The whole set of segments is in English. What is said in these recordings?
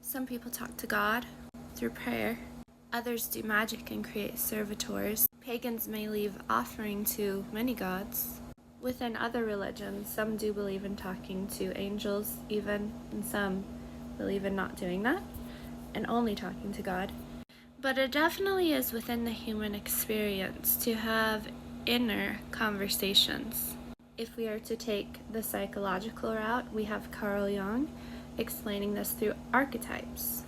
Some people talk to God through prayer. Others do magic and create servitors. Pagans may leave offering to many gods. Within other religions, some do believe in talking to angels even, and some believe in not doing that and only talking to God. But it definitely is within the human experience to have inner conversations. If we are to take the psychological route, we have Carl Jung explaining this through archetypes.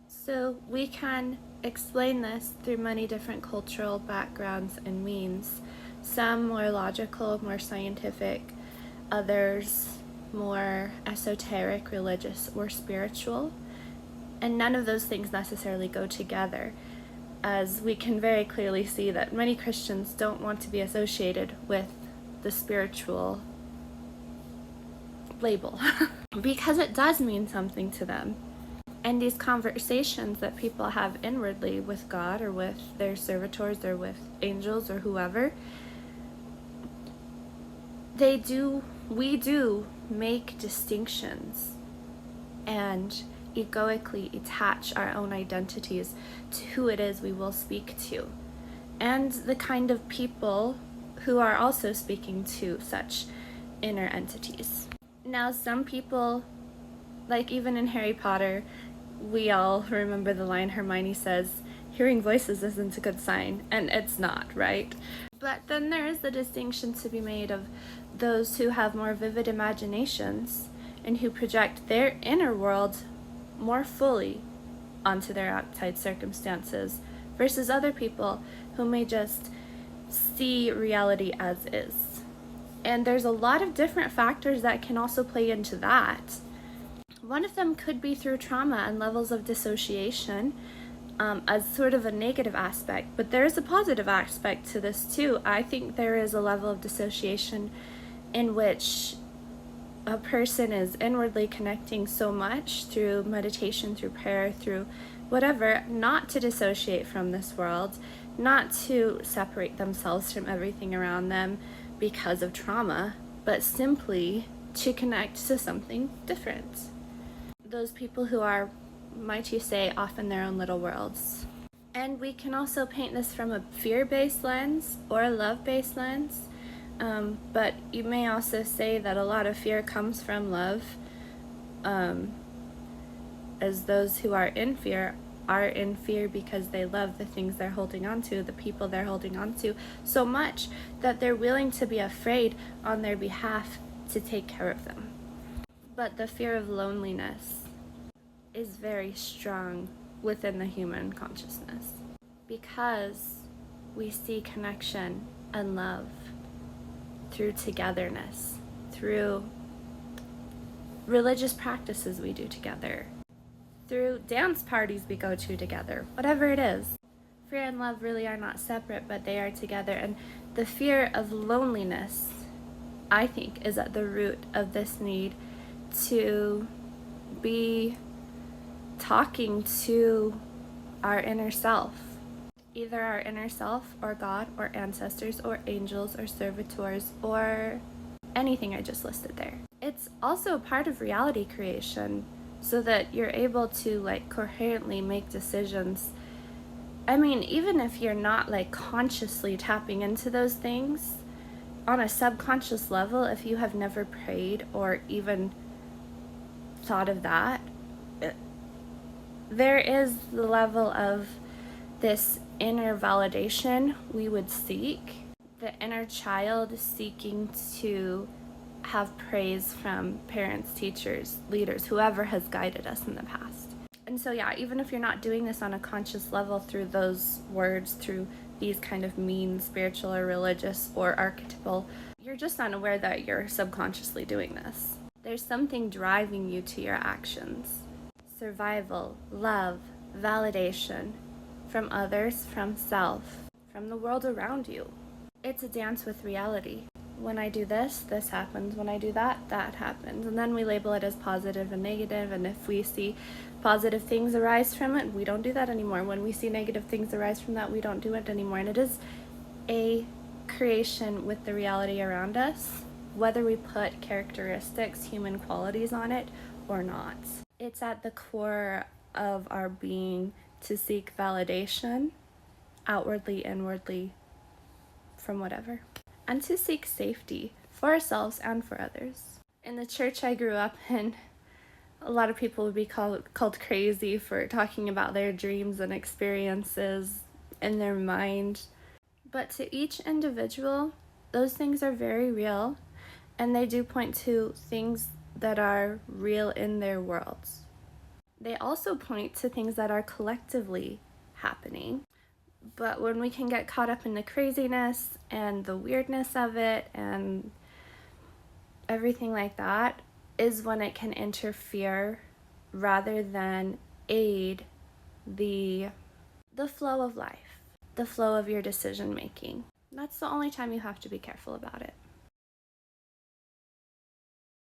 So we can explain this through many different cultural backgrounds and means. Some more logical, more scientific, others more esoteric, religious, or spiritual. And none of those things necessarily go together, as we can very clearly see that many Christians don't want to be associated with the spiritual label because it does mean something to them. And these conversations that people have inwardly with God or with their servitors or with angels or whoever, we do make distinctions and egoically attach our own identities to who it is we will speak to, and the kind of people who are also speaking to such inner entities. Now, some people, like even in Harry Potter, we all remember the line Hermione says, hearing voices isn't a good sign, and it's not, right? But then there is the distinction to be made of those who have more vivid imaginations and who project their inner world more fully onto their outside circumstances versus other people who may just see reality as is. And there's a lot of different factors that can also play into that. One of them could be through trauma and levels of dissociation as sort of a negative aspect, but there is a positive aspect to this too. I think there is a level of dissociation in which a person is inwardly connecting so much through meditation, through prayer, through whatever, not to dissociate from this world, not to separate themselves from everything around them because of trauma, but simply to connect to something different. Those people who are, might you say, off in their own little worlds. And we can also paint this from a fear-based lens or a love-based lens. But you may also say that a lot of fear comes from love, as those who are in fear because they love the things they're holding on to, the people they're holding on to, so much that they're willing to be afraid on their behalf to take care of them. But the fear of loneliness is very strong within the human consciousness because we see connection and love through togetherness, through religious practices we do together, through dance parties we go to together, whatever it is. Fear and love really are not separate, but they are together. And the fear of loneliness, I think, is at the root of this need to be talking to our inner self. Either our inner self or God or ancestors or angels or servitors or anything I just listed there. It's also a part of reality creation so that you're able to coherently make decisions. I mean, even if you're not consciously tapping into those things, on a subconscious level, if you have never prayed or even thought of that, there is the level of this inner validation we would seek, the inner child seeking to have praise from parents, teachers, leaders, whoever has guided us in the past. And so yeah, even if you're not doing this on a conscious level through those words, through these kind of mean spiritual or religious or archetypal, you're just unaware that you're subconsciously doing this. There's something driving you to your actions. Survival, love, validation from others, from self, from the world around you. It's a dance with reality. When I do this, this happens. When I do that, that happens. And then we label it as positive and negative, and if we see positive things arise from it, we don't do that anymore. When we see negative things arise from that, we don't do it anymore. And it is a creation with the reality around us, whether we put characteristics, human qualities on it or not. It's at the core of our being to seek validation, outwardly, inwardly, from whatever, and to seek safety for ourselves and for others. In the church I grew up in, a lot of people would be called crazy for talking about their dreams and experiences in their mind. But to each individual, those things are very real, and they do point to things that are real in their worlds. They also point to things that are collectively happening. But when we can get caught up in the craziness and the weirdness of it and everything like that, is when it can interfere rather than aid the flow of life, the flow of your decision making. That's the only time you have to be careful about it.